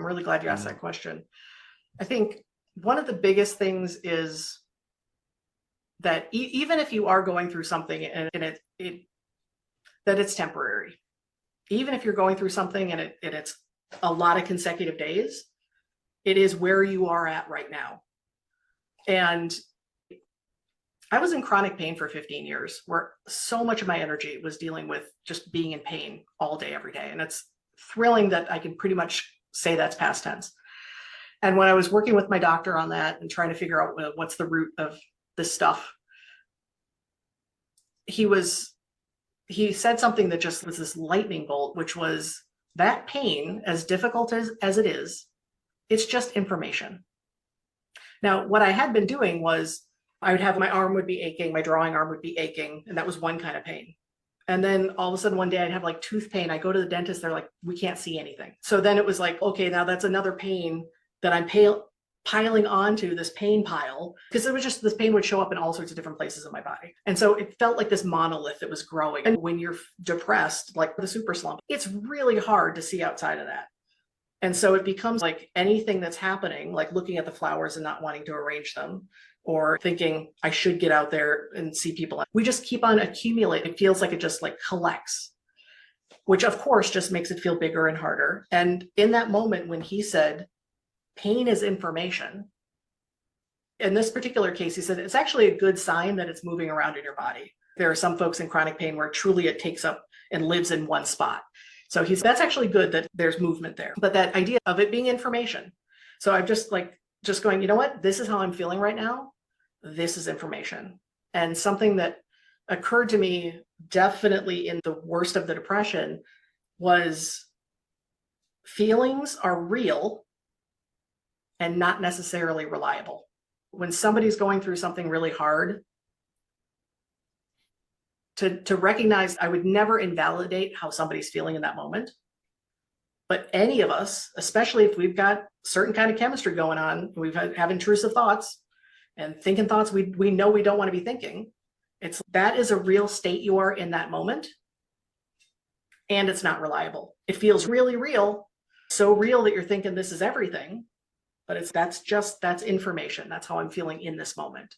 really glad you asked that question. I think one of the biggest things is that even if you are going through something and that it's temporary, even if you're going through something and it's a lot of consecutive days, it is where you are at right now. And I was in chronic pain for 15 years, where so much of my energy was dealing with just being in pain all day, every day. And it's thrilling that I can pretty much say that's past tense. And when I was working with my doctor on that and trying to figure out what's the root of this stuff, he said something that just was this lightning bolt, which was that pain, as difficult as it is, it's just information. Now, what I had been doing was I would have my arm would be aching, my drawing arm would be aching, and that was one kind of pain. And then all of a sudden one day I'd have like tooth pain. I go to the dentist, they're like, we can't see anything. So then it was like, okay, now that's another pain that I'm piling onto this pain pile, because it was just, this pain would show up in all sorts of different places in my body. And so it felt like this monolith that was growing. And when you're depressed, like the super slump, it's really hard to see outside of that. And so it becomes like anything that's happening, like looking at the flowers and not wanting to arrange them, or thinking I should get out there and see people. We just keep on accumulating. It feels like it just like collects, which of course just makes it feel bigger and harder. And in that moment when he said, pain is information, in this particular case, he said, it's actually a good sign that it's moving around in your body. There are some folks in chronic pain where truly it takes up and lives in one spot. So that's actually good that there's movement there. But that idea of it being information. So I'm just going, you know what? This is how I'm feeling right now. This is information. And something that occurred to me definitely in the worst of the depression was feelings are real and not necessarily reliable. When somebody's going through something really hard, to recognize, I would never invalidate how somebody's feeling in that moment. But any of us, especially if we've got certain kind of chemistry going on, have intrusive thoughts and thinking thoughts we know we don't want to be thinking, that is a real state you are in that moment. And it's not reliable. It feels really real, so real that you're thinking this is everything, but that's information. That's how I'm feeling in this moment.